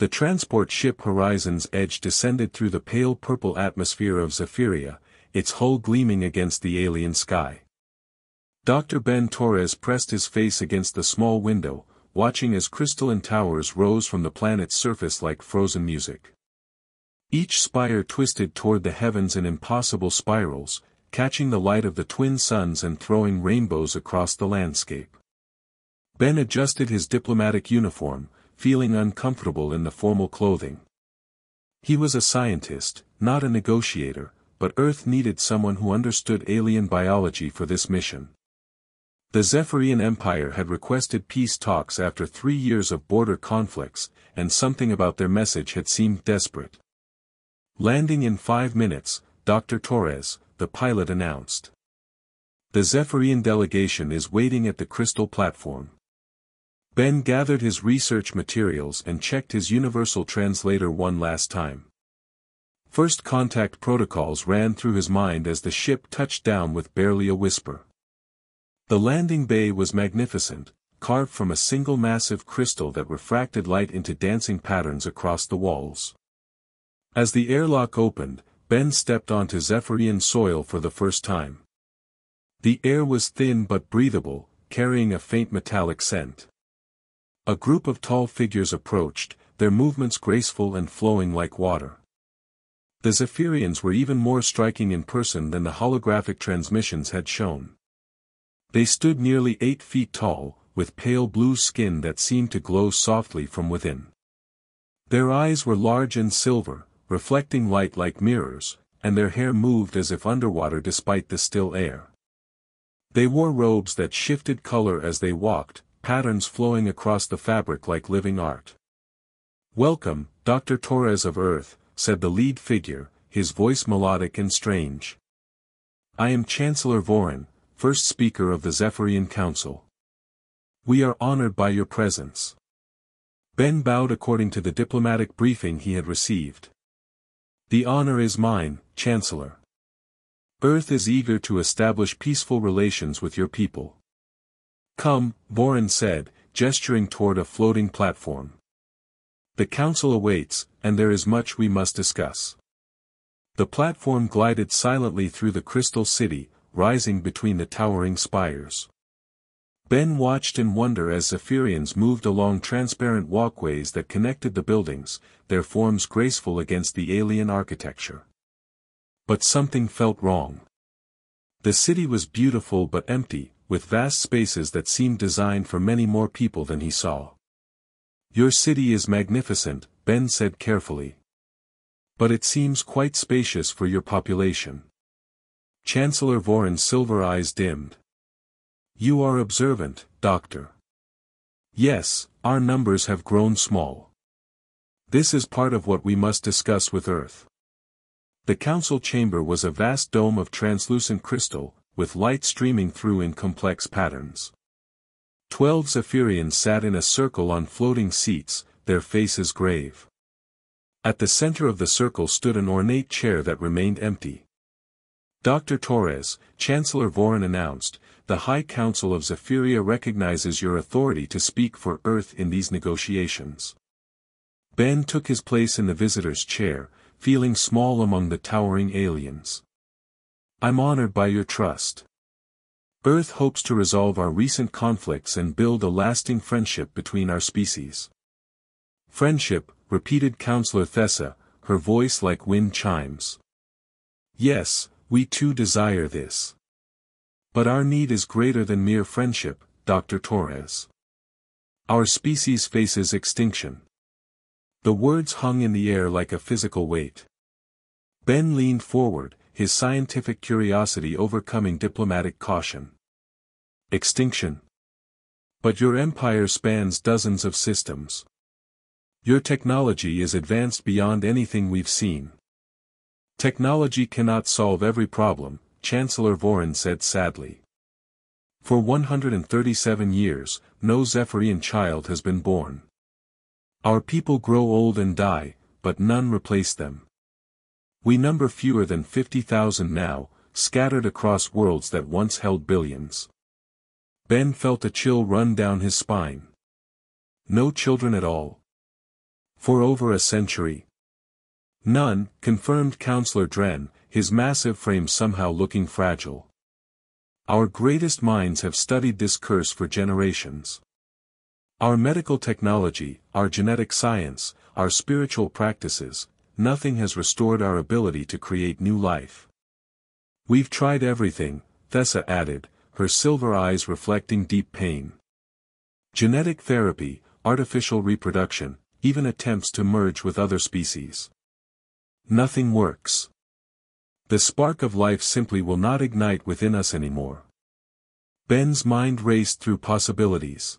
The transport ship Horizon's Edge descended through the pale purple atmosphere of Zephyria, its hull gleaming against the alien sky. Dr. Ben Torres pressed his face against the small window, watching as crystalline towers rose from the planet's surface like frozen music. Each spire twisted toward the heavens in impossible spirals, catching the light of the twin suns and throwing rainbows across the landscape. Ben adjusted his diplomatic uniform, feeling uncomfortable in the formal clothing. He was a scientist, not a negotiator, but Earth needed someone who understood alien biology for this mission. The Zephyrian Empire had requested peace talks after 3 years of border conflicts, and something about their message had seemed desperate. Landing in 5 minutes, Dr. Torres, the pilot announced. The Zephyrian delegation is waiting at the crystal platform. Ben gathered his research materials and checked his universal translator one last time. First contact protocols ran through his mind as the ship touched down with barely a whisper. The landing bay was magnificent, carved from a single massive crystal that refracted light into dancing patterns across the walls. As the airlock opened, Ben stepped onto Zephyrian soil for the first time. The air was thin but breathable, carrying a faint metallic scent. A group of tall figures approached, their movements graceful and flowing like water. The Zephyrians were even more striking in person than the holographic transmissions had shown. They stood nearly 8 feet tall, with pale blue skin that seemed to glow softly from within. Their eyes were large and silver, reflecting light like mirrors, and their hair moved as if underwater despite the still air. They wore robes that shifted color as they walked, patterns flowing across the fabric like living art. "Welcome, Dr. Torres of Earth," said the lead figure, his voice melodic and strange. "I am Chancellor Barren, first speaker of the Zephyrian Council. We are honored by your presence." Ben bowed according to the diplomatic briefing he had received. "The honor is mine, Chancellor. Earth is eager to establish peaceful relations with your people." "Come," Barren said, gesturing toward a floating platform. "The Council awaits, and there is much we must discuss." The platform glided silently through the crystal city, rising between the towering spires. Ben watched in wonder as Zephyrians moved along transparent walkways that connected the buildings, their forms graceful against the alien architecture. But something felt wrong. The city was beautiful but empty, with vast spaces that seemed designed for many more people than he saw. "Your city is magnificent," Ben said carefully. "But it seems quite spacious for your population." Chancellor Barren's silver eyes dimmed. "You are observant, Doctor." "Yes, our numbers have grown small. This is part of what we must discuss with Earth." The council chamber was a vast dome of translucent crystal, with light streaming through in complex patterns. 12 Zephyrians sat in a circle on floating seats, their faces grave. At the center of the circle stood an ornate chair that remained empty. "Dr. Torres," Chancellor Barren announced, "the High Council of Zephyria recognizes your authority to speak for Earth in these negotiations." Ben took his place in the visitor's chair, feeling small among the towering aliens. "I'm honored by your trust. Earth hopes to resolve our recent conflicts and build a lasting friendship between our species." "Friendship," repeated Counselor Thessa, her voice like wind chimes. "Yes, we too desire this. But our need is greater than mere friendship, Dr. Torres. Our species faces extinction." The words hung in the air like a physical weight. Ben leaned forward, his scientific curiosity overcoming diplomatic caution. "Extinction? But your empire spans dozens of systems. Your technology is advanced beyond anything we've seen." "Technology cannot solve every problem," Chancellor Barren said sadly. "For 137 years, no Zephyrian child has been born. Our people grow old and die, but none replace them. We number fewer than 50,000 now, scattered across worlds that once held billions." Ben felt a chill run down his spine. "No children at all?" For over a century. None, confirmed Counselor Dren, his massive frame somehow looking fragile. Our greatest minds have studied this curse for generations. Our medical technology, our genetic science, our spiritual practices, nothing has restored our ability to create new life. We've tried everything, Thessa added, her silver eyes reflecting deep pain. Genetic therapy, artificial reproduction, even attempts to merge with other species. Nothing works. The spark of life simply will not ignite within us anymore. Ben's mind raced through possibilities.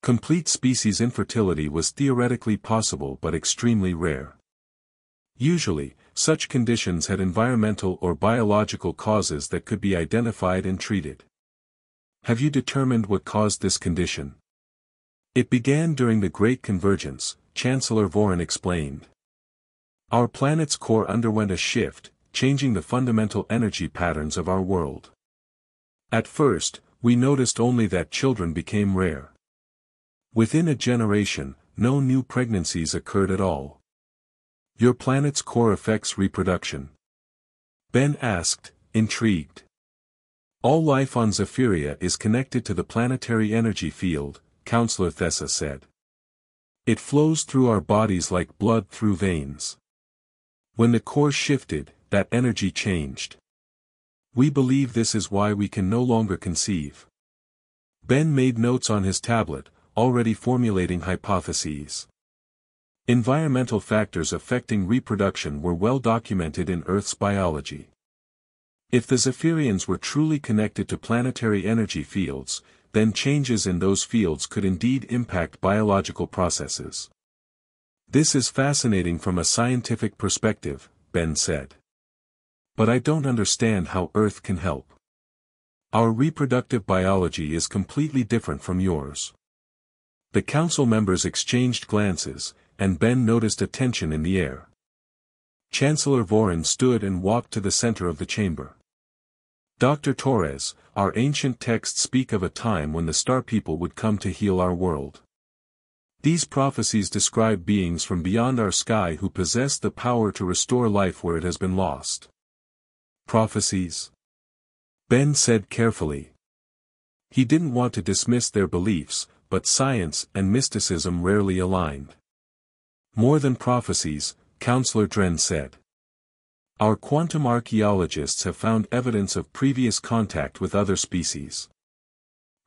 Complete species infertility was theoretically possible but extremely rare. Usually, such conditions had environmental or biological causes that could be identified and treated. Have you determined what caused this condition? It began during the Great Convergence, Chancellor Voren explained. Our planet's core underwent a shift, changing the fundamental energy patterns of our world. At first, we noticed only that children became rare. Within a generation, no new pregnancies occurred at all. Your planet's core affects reproduction? Ben asked, intrigued. All life on Zephyria is connected to the planetary energy field, Counselor Thessa said. It flows through our bodies like blood through veins. When the core shifted, that energy changed. We believe this is why we can no longer conceive. Ben made notes on his tablet, already formulating hypotheses. Environmental factors affecting reproduction were well documented in Earth's biology. If the Zephyrians were truly connected to planetary energy fields, then changes in those fields could indeed impact biological processes. This is fascinating from a scientific perspective, Ben said. But I don't understand how Earth can help. Our reproductive biology is completely different from yours. The council members exchanged glances, and Ben noticed a tension in the air. Chancellor Voren stood and walked to the center of the chamber. Dr. Torres, our ancient texts speak of a time when the Star People would come to heal our world. These prophecies describe beings from beyond our sky who possess the power to restore life where it has been lost. Prophecies? Ben said carefully. He didn't want to dismiss their beliefs, but science and mysticism rarely aligned. More than prophecies, Counselor Dren said. Our quantum archaeologists have found evidence of previous contact with other species.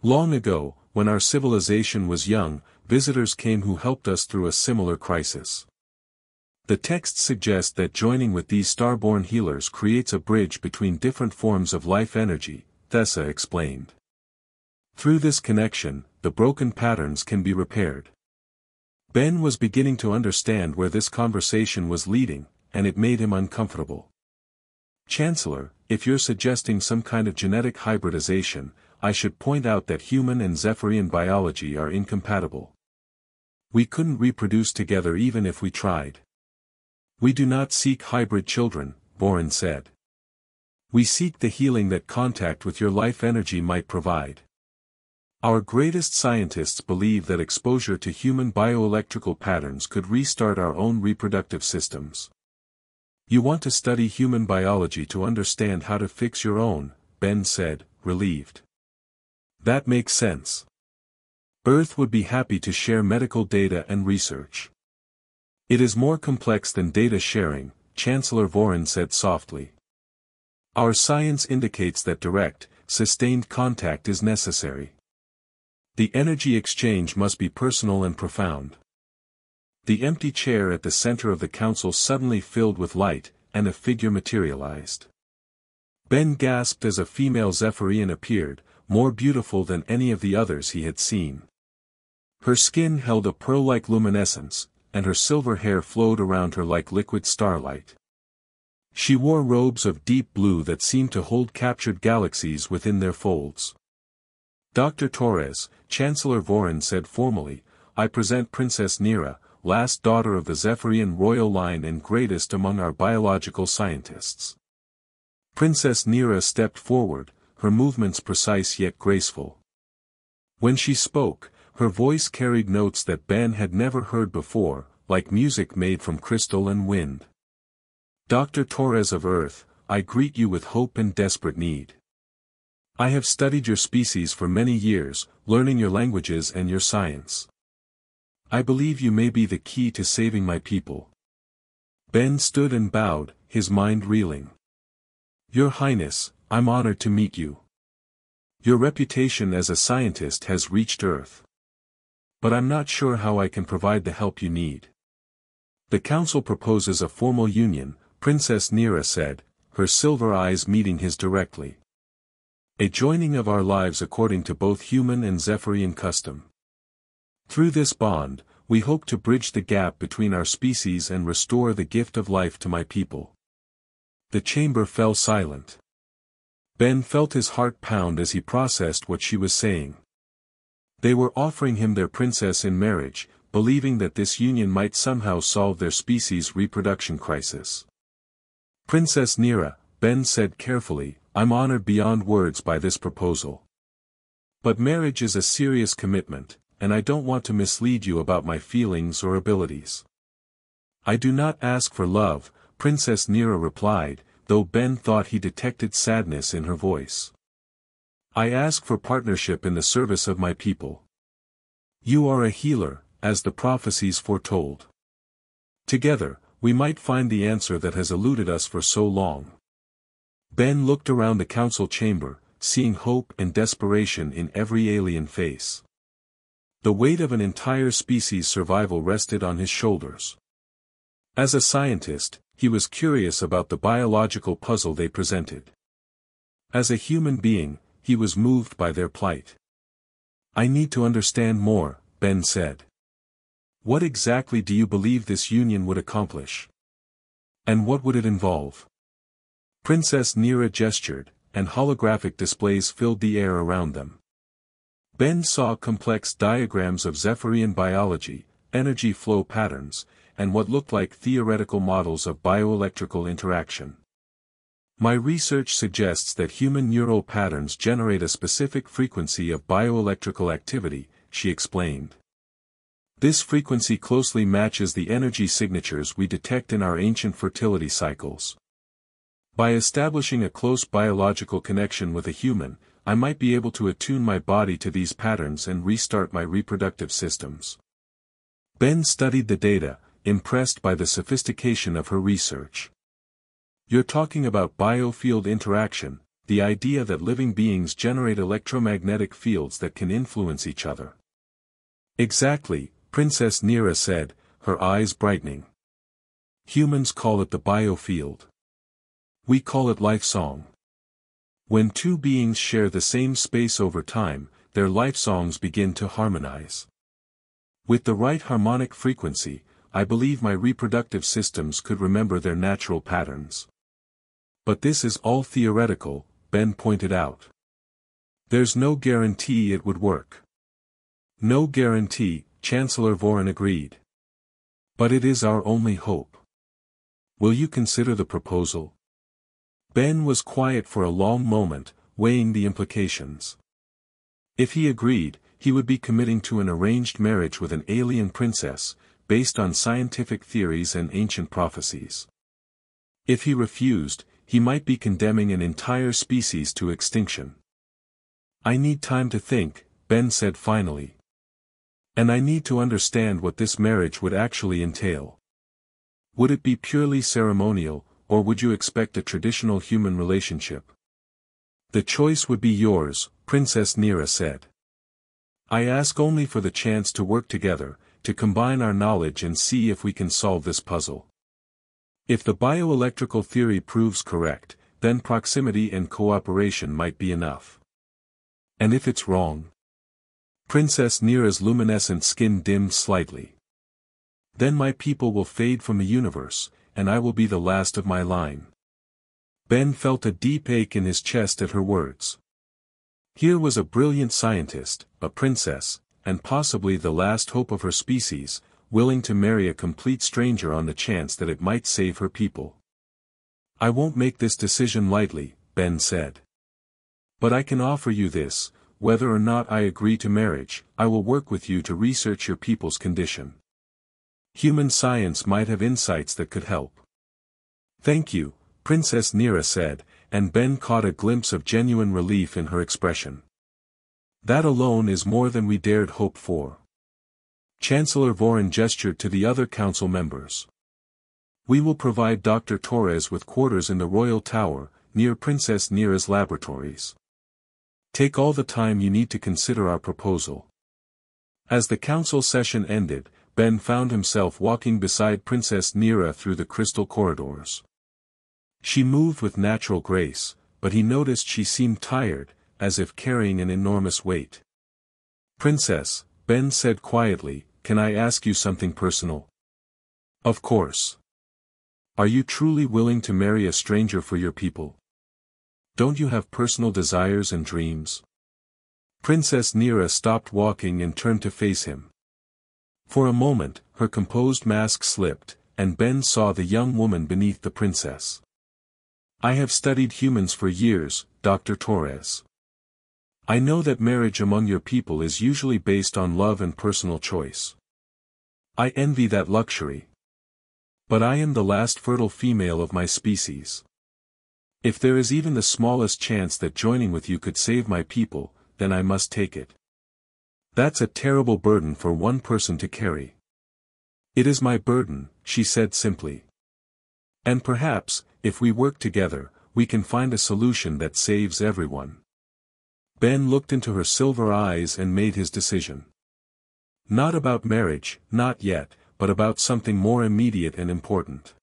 Long ago, when our civilization was young, visitors came who helped us through a similar crisis. The texts suggest that joining with these starborn healers creates a bridge between different forms of life energy, Thessa explained. Through this connection, the broken patterns can be repaired. Ben was beginning to understand where this conversation was leading, and it made him uncomfortable. Chancellor, if you're suggesting some kind of genetic hybridization, I should point out that human and Zephyrian biology are incompatible. We couldn't reproduce together even if we tried. We do not seek hybrid children, Voren said. We seek the healing that contact with your life energy might provide. Our greatest scientists believe that exposure to human bioelectrical patterns could restart our own reproductive systems. You want to study human biology to understand how to fix your own, Ben said, relieved. That makes sense. Earth would be happy to share medical data and research. It is more complex than data sharing, Chancellor Voren said softly. Our science indicates that direct, sustained contact is necessary. The energy exchange must be personal and profound. The empty chair at the center of the council suddenly filled with light, and a figure materialized. Ben gasped as a female Zephyrian appeared, more beautiful than any of the others he had seen. Her skin held a pearl-like luminescence, and her silver hair flowed around her like liquid starlight. She wore robes of deep blue that seemed to hold captured galaxies within their folds. Dr. Torres, Chancellor Voren said formally, I present Princess Nira, last daughter of the Zephyrian royal line and greatest among our biological scientists. Princess Nira stepped forward, her movements precise yet graceful. When she spoke, her voice carried notes that Ben had never heard before, like music made from crystal and wind. Dr. Torres of Earth, I greet you with hope and desperate need. I have studied your species for many years, learning your languages and your science. I believe you may be the key to saving my people. Ben stood and bowed, his mind reeling. Your Highness, I'm honored to meet you. Your reputation as a scientist has reached Earth. But I'm not sure how I can provide the help you need. The Council proposes a formal union, Princess Nira said, her silver eyes meeting his directly. A joining of our lives according to both human and Zephyrian custom. Through this bond, we hope to bridge the gap between our species and restore the gift of life to my people. The chamber fell silent. Ben felt his heart pound as he processed what she was saying. They were offering him their princess in marriage, believing that this union might somehow solve their species' reproduction crisis. Princess Nira, Ben said carefully, I'm honored beyond words by this proposal. But marriage is a serious commitment, and I don't want to mislead you about my feelings or abilities. I do not ask for love, Princess Nira replied, though Ben thought he detected sadness in her voice. I ask for partnership in the service of my people. You are a healer, as the prophecies foretold. Together, we might find the answer that has eluded us for so long. Ben looked around the council chamber, seeing hope and desperation in every alien face. The weight of an entire species' survival rested on his shoulders. As a scientist, he was curious about the biological puzzle they presented. As a human being, he was moved by their plight. I need to understand more, Ben said. What exactly do you believe this union would accomplish? And what would it involve? Princess Nira gestured, and holographic displays filled the air around them. Ben saw complex diagrams of Zephyrian biology, energy flow patterns, and what looked like theoretical models of bioelectrical interaction. My research suggests that human neural patterns generate a specific frequency of bioelectrical activity, she explained. This frequency closely matches the energy signatures we detect in our ancient fertility cycles. By establishing a close biological connection with a human, I might be able to attune my body to these patterns and restart my reproductive systems. Ben studied the data, impressed by the sophistication of her research. You're talking about biofield interaction, the idea that living beings generate electromagnetic fields that can influence each other. Exactly, Princess Nira said, her eyes brightening. Humans call it the biofield. We call it life song. When two beings share the same space over time, their life songs begin to harmonize. With the right harmonic frequency, I believe my reproductive systems could remember their natural patterns. But this is all theoretical, Ben pointed out. There's no guarantee it would work. No guarantee, Chancellor Voren agreed. But it is our only hope. Will you consider the proposal? Ben was quiet for a long moment, weighing the implications. If he agreed, he would be committing to an arranged marriage with an alien princess, based on scientific theories and ancient prophecies. If he refused, he might be condemning an entire species to extinction. I need time to think, Ben said finally. And I need to understand what this marriage would actually entail. Would it be purely ceremonial, or would you expect a traditional human relationship? The choice would be yours, Princess Nira said. I ask only for the chance to work together, to combine our knowledge and see if we can solve this puzzle. If the bioelectrical theory proves correct, then proximity and cooperation might be enough. And if it's wrong? Princess Nira's luminescent skin dimmed slightly. Then my people will fade from the universe, and I will be the last of my line. Ben felt a deep ache in his chest at her words. Here was a brilliant scientist, a princess, and possibly the last hope of her species, willing to marry a complete stranger on the chance that it might save her people. I won't make this decision lightly, Ben said. But I can offer you this, whether or not I agree to marriage, I will work with you to research your people's condition. Human science might have insights that could help. Thank you, Princess Nira said, and Ben caught a glimpse of genuine relief in her expression. That alone is more than we dared hope for. Chancellor Voren gestured to the other council members. We will provide Dr. Torres with quarters in the Royal Tower, near Princess Nira's laboratories. Take all the time you need to consider our proposal. As the council session ended, Ben found himself walking beside Princess Nira through the crystal corridors. She moved with natural grace, but he noticed she seemed tired, as if carrying an enormous weight. Princess, Ben said quietly, can I ask you something personal? Of course. Are you truly willing to marry a stranger for your people? Don't you have personal desires and dreams? Princess Nira stopped walking and turned to face him. For a moment, her composed mask slipped, and Ben saw the young woman beneath the princess. I have studied humans for years, Dr. Torres. I know that marriage among your people is usually based on love and personal choice. I envy that luxury. But I am the last fertile female of my species. If there is even the smallest chance that joining with you could save my people, then I must take it. That's a terrible burden for one person to carry. It is my burden, she said simply. And perhaps, if we work together, we can find a solution that saves everyone. Ben looked into her silver eyes and made his decision. Not about marriage, not yet, but about something more immediate and important.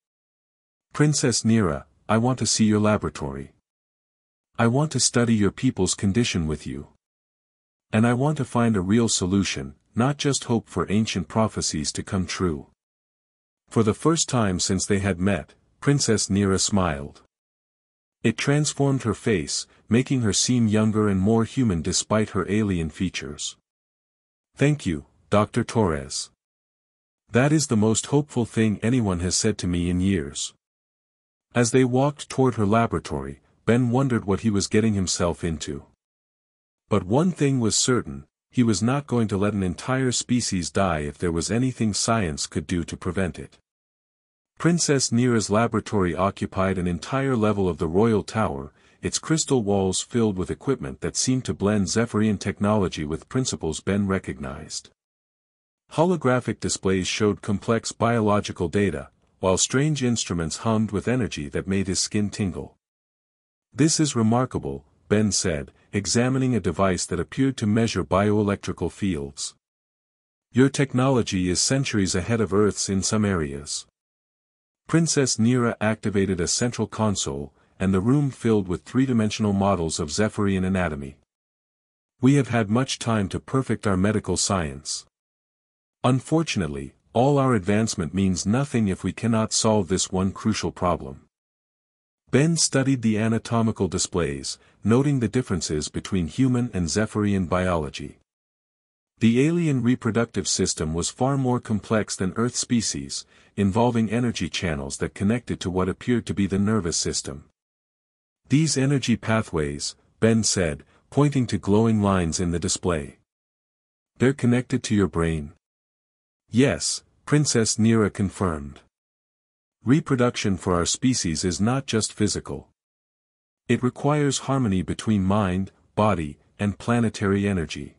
Princess Nira, I want to see your laboratory. I want to study your people's condition with you. And I want to find a real solution, not just hope for ancient prophecies to come true. For the first time since they had met, Princess Nira smiled. It transformed her face, making her seem younger and more human despite her alien features. Thank you, Dr. Torres. That is the most hopeful thing anyone has said to me in years. As they walked toward her laboratory, Ben wondered what he was getting himself into. But one thing was certain, he was not going to let an entire species die if there was anything science could do to prevent it. Princess Nira's laboratory occupied an entire level of the Royal Tower, its crystal walls filled with equipment that seemed to blend Zephyrian technology with principles Ben recognized. Holographic displays showed complex biological data, while strange instruments hummed with energy that made his skin tingle. This is remarkable, Ben said, examining a device that appeared to measure bioelectrical fields. Your technology is centuries ahead of Earth's in some areas. Princess Nira activated a central console, and the room filled with three-dimensional models of Zephyrian anatomy. We have had much time to perfect our medical science. Unfortunately, all our advancement means nothing if we cannot solve this one crucial problem. Ben studied the anatomical displays, noting the differences between human and Zephyrian biology. The alien reproductive system was far more complex than Earth species, involving energy channels that connected to what appeared to be the nervous system. These energy pathways, Ben said, pointing to glowing lines in the display. They're connected to your brain? Yes, Princess Nira confirmed. Reproduction for our species is not just physical. It requires harmony between mind, body, and planetary energy.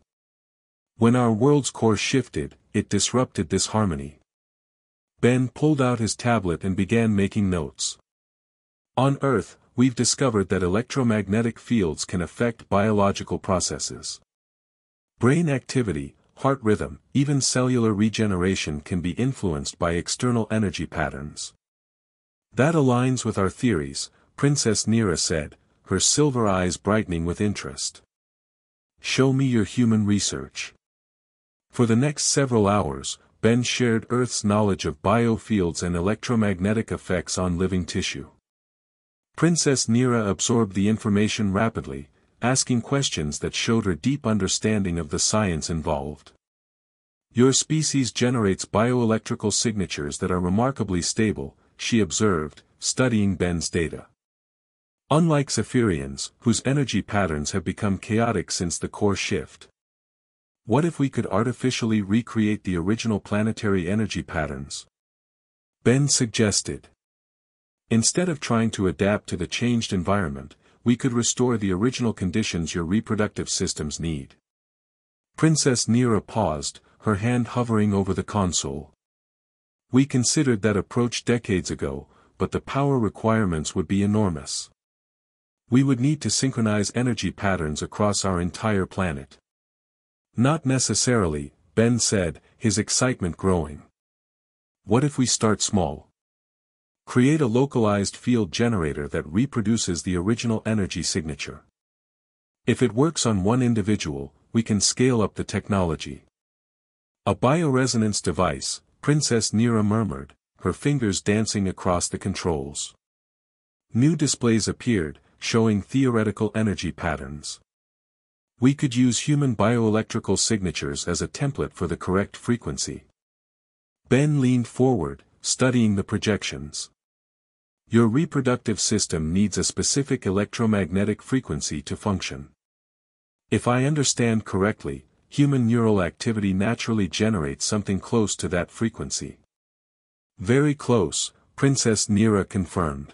When our world's course shifted, it disrupted this harmony. Ben pulled out his tablet and began making notes. On Earth, we've discovered that electromagnetic fields can affect biological processes. Brain activity, heart rhythm, even cellular regeneration can be influenced by external energy patterns. That aligns with our theories, Princess Nira said, her silver eyes brightening with interest. Show me your human research. For the next several hours, Ben shared Earth's knowledge of biofields and electromagnetic effects on living tissue. Princess Nira absorbed the information rapidly, asking questions that showed her deep understanding of the science involved. Your species generates bioelectrical signatures that are remarkably stable, she observed, studying Ben's data. Unlike Zephyrians, whose energy patterns have become chaotic since the core shift. What if we could artificially recreate the original planetary energy patterns? Ben suggested. Instead of trying to adapt to the changed environment, we could restore the original conditions your reproductive systems need. Princess Nira paused, her hand hovering over the console. We considered that approach decades ago, but the power requirements would be enormous. We would need to synchronize energy patterns across our entire planet. Not necessarily, Ben said, his excitement growing. What if we start small? Create a localized field generator that reproduces the original energy signature. If it works on one individual, we can scale up the technology. A bioresonance device, Princess Nira murmured, her fingers dancing across the controls. New displays appeared, showing theoretical energy patterns. We could use human bioelectrical signatures as a template for the correct frequency. Ben leaned forward, studying the projections. Your reproductive system needs a specific electromagnetic frequency to function. If I understand correctly, human neural activity naturally generates something close to that frequency. Very close, Princess Nira confirmed.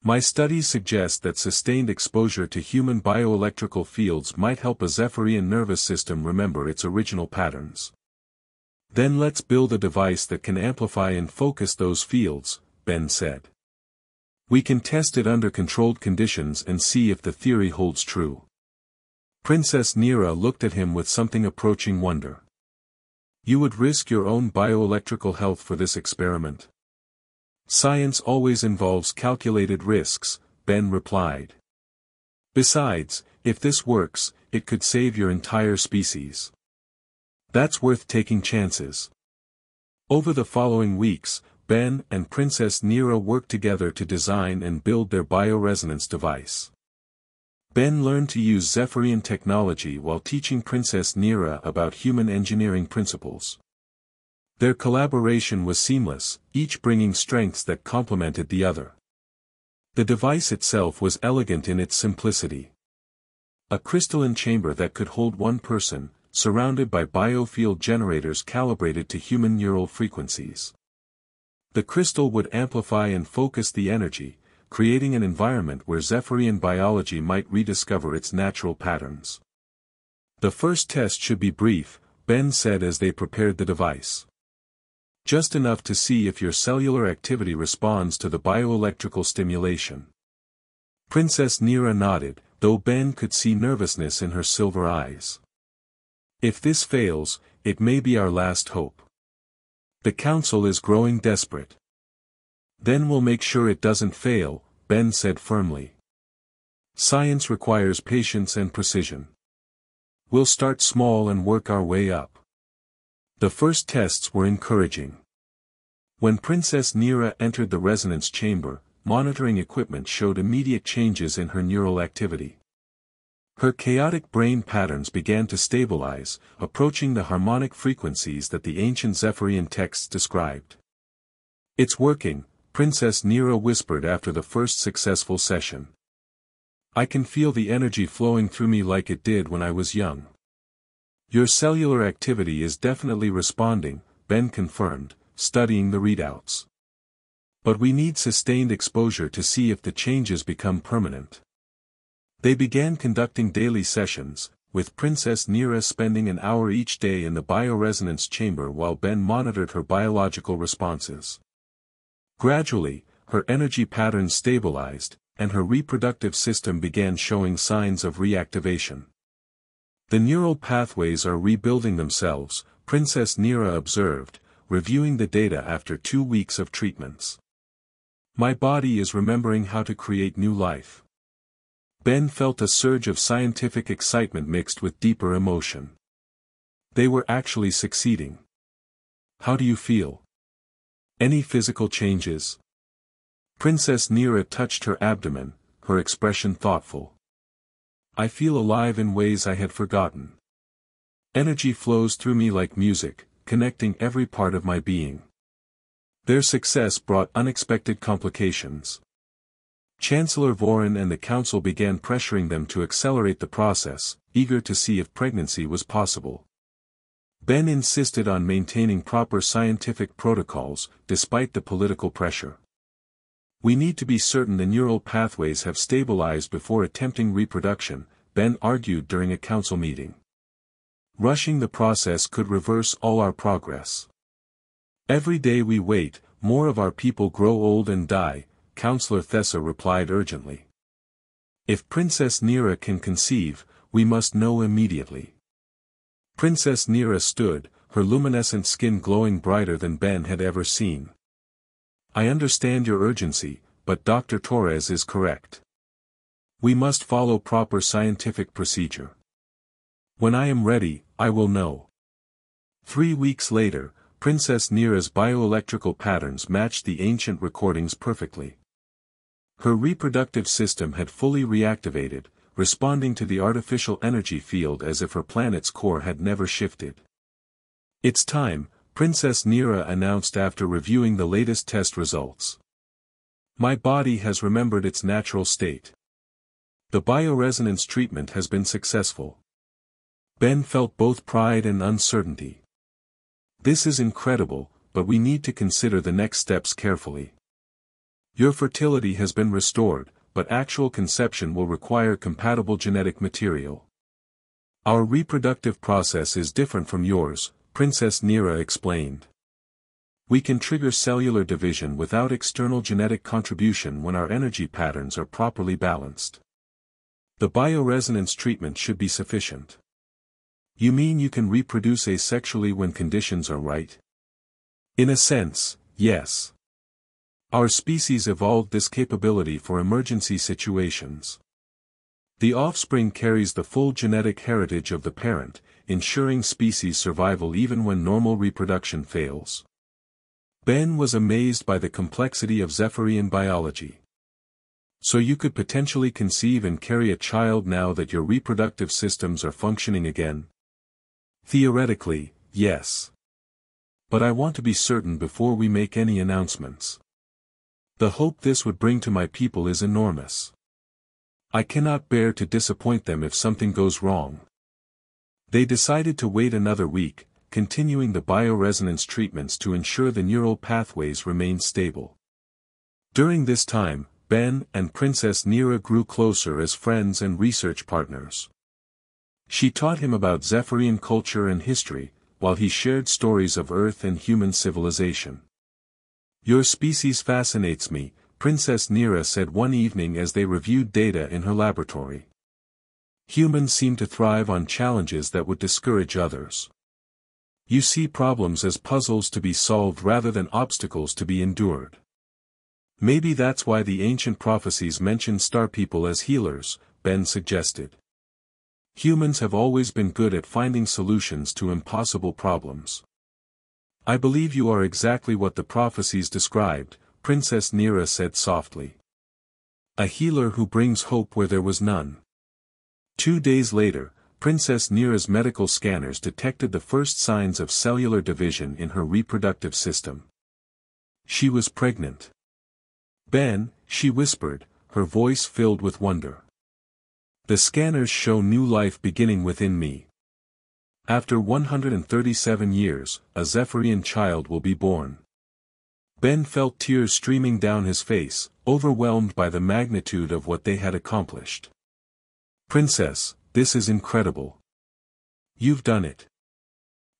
My studies suggest that sustained exposure to human bioelectrical fields might help a Zephyrian nervous system remember its original patterns. Then let's build a device that can amplify and focus those fields, Ben said. We can test it under controlled conditions and see if the theory holds true. Princess Nira looked at him with something approaching wonder. You would risk your own bioelectrical health for this experiment? Science always involves calculated risks, Ben replied. Besides, if this works, it could save your entire species. That's worth taking chances. Over the following weeks, Ben and Princess Nira worked together to design and build their bioresonance device. Ben learned to use Zephyrian technology while teaching Princess Nira about human engineering principles. Their collaboration was seamless, each bringing strengths that complemented the other. The device itself was elegant in its simplicity. A crystalline chamber that could hold one person, surrounded by biofield generators calibrated to human neural frequencies. The crystal would amplify and focus the energy, creating an environment where Zephyrian biology might rediscover its natural patterns. The first test should be brief, Ben said as they prepared the device. Just enough to see if your cellular activity responds to the bioelectrical stimulation. Princess Nira nodded, though Ben could see nervousness in her silver eyes. If this fails, it may be our last hope. The council is growing desperate. Then we'll make sure it doesn't fail, Ben said firmly. Science requires patience and precision. We'll start small and work our way up. The first tests were encouraging. When Princess Nira entered the resonance chamber, monitoring equipment showed immediate changes in her neural activity. Her chaotic brain patterns began to stabilize, approaching the harmonic frequencies that the ancient Zephyrian texts described. It's working, Princess Nira whispered after the first successful session. I can feel the energy flowing through me like it did when I was young. Your cellular activity is definitely responding, Ben confirmed, studying the readouts. But we need sustained exposure to see if the changes become permanent. They began conducting daily sessions, with Princess Nira spending an hour each day in the bioresonance chamber while Ben monitored her biological responses. Gradually, her energy patterns stabilized, and her reproductive system began showing signs of reactivation. The neural pathways are rebuilding themselves, Princess Nira observed, reviewing the data after 2 weeks of treatments. My body is remembering how to create new life. Ben felt a surge of scientific excitement mixed with deeper emotion. They were actually succeeding. How do you feel? Any physical changes? Princess Nira touched her abdomen, her expression thoughtful. I feel alive in ways I had forgotten. Energy flows through me like music, connecting every part of my being. Their success brought unexpected complications. Chancellor Barren and the council began pressuring them to accelerate the process, eager to see if pregnancy was possible. Ben insisted on maintaining proper scientific protocols, despite the political pressure. We need to be certain the neural pathways have stabilized before attempting reproduction, Ben argued during a council meeting. Rushing the process could reverse all our progress. Every day we wait, more of our people grow old and die, Councillor Thessa replied urgently. If Princess Nera can conceive, we must know immediately. Princess Nera stood, her luminescent skin glowing brighter than Ben had ever seen. I understand your urgency, but Dr. Torres is correct. We must follow proper scientific procedure. When I am ready, I will know. 3 weeks later, Princess Nera's bioelectrical patterns matched the ancient recordings perfectly. Her reproductive system had fully reactivated, responding to the artificial energy field as if her planet's core had never shifted. It's time, Princess Nera announced after reviewing the latest test results. My body has remembered its natural state. The bioresonance treatment has been successful. Ben felt both pride and uncertainty. This is incredible, but we need to consider the next steps carefully. Your fertility has been restored, but actual conception will require compatible genetic material. Our reproductive process is different from yours, Princess Nera explained. We can trigger cellular division without external genetic contribution when our energy patterns are properly balanced. The bioresonance treatment should be sufficient. You mean you can reproduce asexually when conditions are right? In a sense, yes. Our species evolved this capability for emergency situations. The offspring carries the full genetic heritage of the parent, ensuring species survival even when normal reproduction fails. Ben was amazed by the complexity of Zephyrian biology. So you could potentially conceive and carry a child now that your reproductive systems are functioning again? Theoretically, yes. But I want to be certain before we make any announcements. The hope this would bring to my people is enormous. I cannot bear to disappoint them if something goes wrong. They decided to wait another week, continuing the bioresonance treatments to ensure the neural pathways remained stable. During this time, Ben and Princess Nera grew closer as friends and research partners. She taught him about Zephyrian culture and history, while he shared stories of Earth and human civilization. Your species fascinates me, Princess Nera said one evening as they reviewed data in her laboratory. Humans seem to thrive on challenges that would discourage others. You see problems as puzzles to be solved rather than obstacles to be endured. Maybe that's why the ancient prophecies mention star people as healers, Ben suggested. Humans have always been good at finding solutions to impossible problems. I believe you are exactly what the prophecies described, Princess Nera said softly. A healer who brings hope where there was none. 2 days later, Princess Nera's medical scanners detected the first signs of cellular division in her reproductive system. She was pregnant. Ben, she whispered, her voice filled with wonder. The scanners show new life beginning within me. After 137 years, a Zephyrian child will be born. Ben felt tears streaming down his face, overwhelmed by the magnitude of what they had accomplished. Princess, this is incredible. You've done it.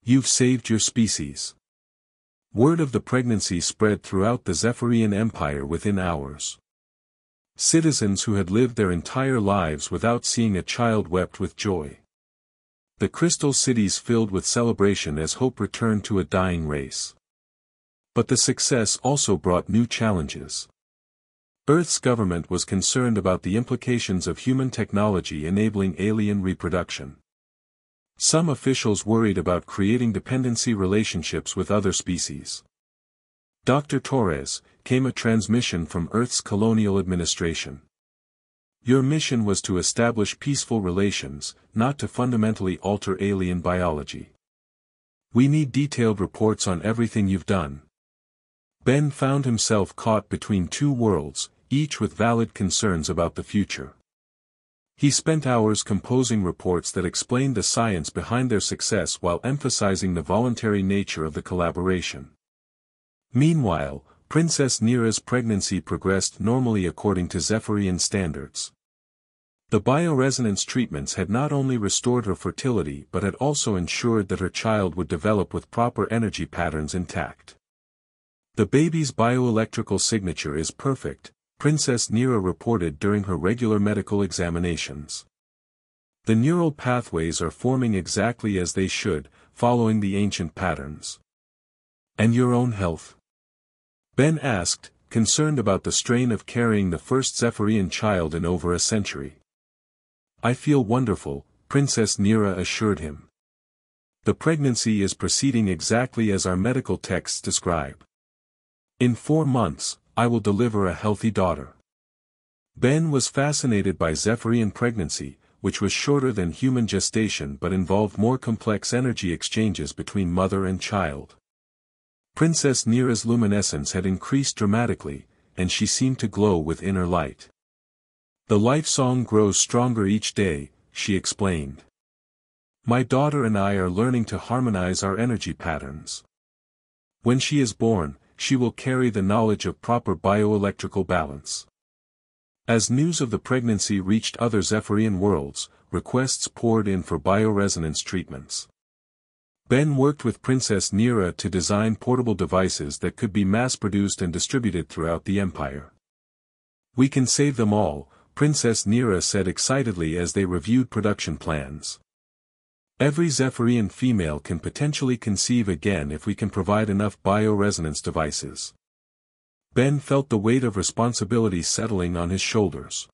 You've saved your species. Word of the pregnancy spread throughout the Zephyrian Empire within hours. Citizens who had lived their entire lives without seeing a child wept with joy. The crystal cities filled with celebration as hope returned to a dying race. But the success also brought new challenges. Earth's government was concerned about the implications of human technology enabling alien reproduction. Some officials worried about creating dependency relationships with other species. Dr. Torres, came a transmission from Earth's colonial administration. Your mission was to establish peaceful relations, not to fundamentally alter alien biology. We need detailed reports on everything you've done. Ben found himself caught between two worlds, each with valid concerns about the future. He spent hours composing reports that explained the science behind their success while emphasizing the voluntary nature of the collaboration. Meanwhile, Princess Nira's pregnancy progressed normally according to Zephyrian standards. The bioresonance treatments had not only restored her fertility but had also ensured that her child would develop with proper energy patterns intact. The baby's bioelectrical signature is perfect, Princess Nira reported during her regular medical examinations. The neural pathways are forming exactly as they should, following the ancient patterns. And your own health? Ben asked, concerned about the strain of carrying the first Zephyrian child in over a century. I feel wonderful, Princess Nira assured him. The pregnancy is proceeding exactly as our medical texts describe. In 4 months, I will deliver a healthy daughter. Ben was fascinated by Zephyrian pregnancy, which was shorter than human gestation but involved more complex energy exchanges between mother and child. Princess Nira's luminescence had increased dramatically, and she seemed to glow with inner light. The life song grows stronger each day, she explained. My daughter and I are learning to harmonize our energy patterns. When she is born, she will carry the knowledge of proper bioelectrical balance. As news of the pregnancy reached other Zephyrian worlds, requests poured in for bioresonance treatments. Ben worked with Princess Nira to design portable devices that could be mass-produced and distributed throughout the Empire. We can save them all, Princess Nira said excitedly as they reviewed production plans. Every Zephyrian female can potentially conceive again if we can provide enough bioresonance devices. Ben felt the weight of responsibility settling on his shoulders.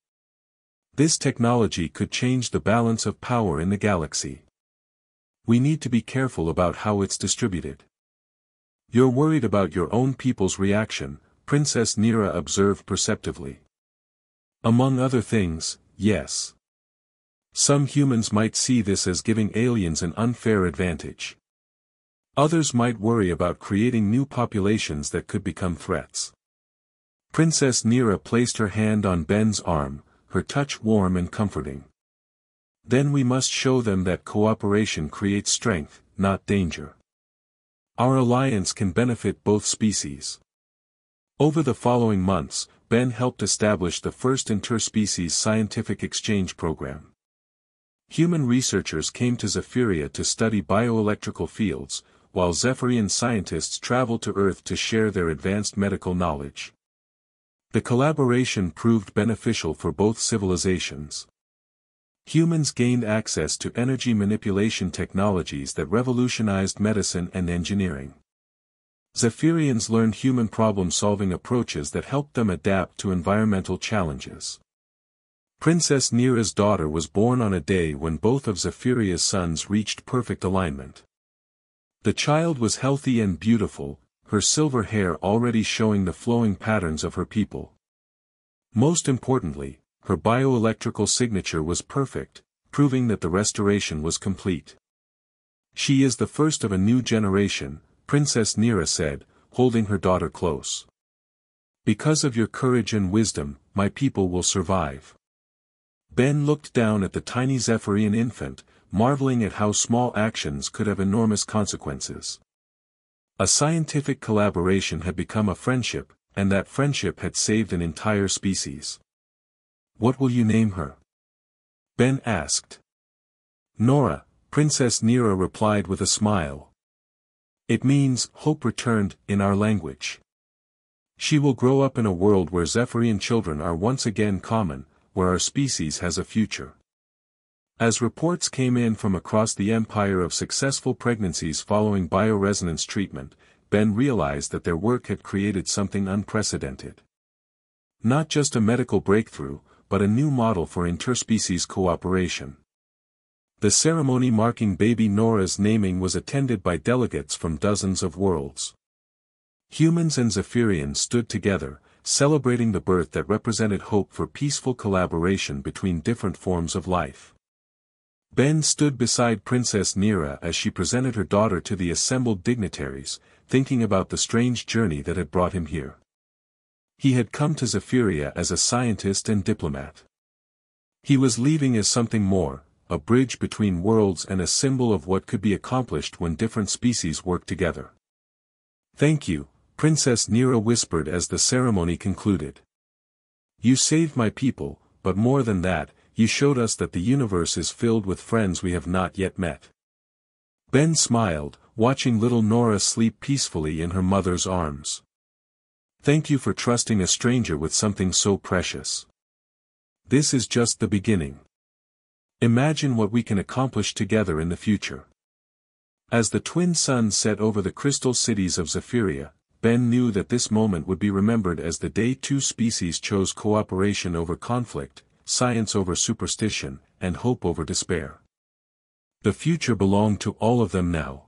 This technology could change the balance of power in the galaxy. We need to be careful about how it's distributed. You're worried about your own people's reaction, Princess Nira observed perceptively. Among other things, yes. Some humans might see this as giving aliens an unfair advantage. Others might worry about creating new populations that could become threats. Princess Nira placed her hand on Ben's arm, her touch warm and comforting. Then we must show them that cooperation creates strength, not danger. Our alliance can benefit both species. Over the following months, Ben helped establish the first interspecies scientific exchange program. Human researchers came to Zephyria to study bioelectrical fields, while Zephyrian scientists traveled to Earth to share their advanced medical knowledge. The collaboration proved beneficial for both civilizations. Humans gained access to energy manipulation technologies that revolutionized medicine and engineering. Zephyrians learned human problem-solving approaches that helped them adapt to environmental challenges. Princess Nira's daughter was born on a day when both of Zephyria's suns reached perfect alignment. The child was healthy and beautiful, her silver hair already showing the flowing patterns of her people. Most importantly, her bioelectrical signature was perfect, proving that the restoration was complete. She is the first of a new generation, Princess Nira said, holding her daughter close. Because of your courage and wisdom, my people will survive. Ben looked down at the tiny Zephyrian infant, marveling at how small actions could have enormous consequences. A scientific collaboration had become a friendship, and that friendship had saved an entire species. What will you name her? Ben asked. Nora, Princess Nira replied with a smile. It means, hope returned, in our language. She will grow up in a world where Zephyrian children are once again common, where our species has a future. As reports came in from across the empire of successful pregnancies following bioresonance treatment, Ben realized that their work had created something unprecedented. Not just a medical breakthrough, but a new model for interspecies cooperation. The ceremony marking baby Nora's naming was attended by delegates from dozens of worlds. Humans and Zephyrians stood together, celebrating the birth that represented hope for peaceful collaboration between different forms of life. Ben stood beside Princess Nira as she presented her daughter to the assembled dignitaries, thinking about the strange journey that had brought him here. He had come to Zephyria as a scientist and diplomat. He was leaving as something more, a bridge between worlds and a symbol of what could be accomplished when different species work together. "Thank you," Princess Nera whispered as the ceremony concluded. "You saved my people, but more than that, you showed us that the universe is filled with friends we have not yet met." Ben smiled, watching little Nora sleep peacefully in her mother's arms. "Thank you for trusting a stranger with something so precious. This is just the beginning. Imagine what we can accomplish together in the future." As the twin suns set over the crystal cities of Zephyria, Ben knew that this moment would be remembered as the day two species chose cooperation over conflict, science over superstition, and hope over despair. The future belonged to all of them now.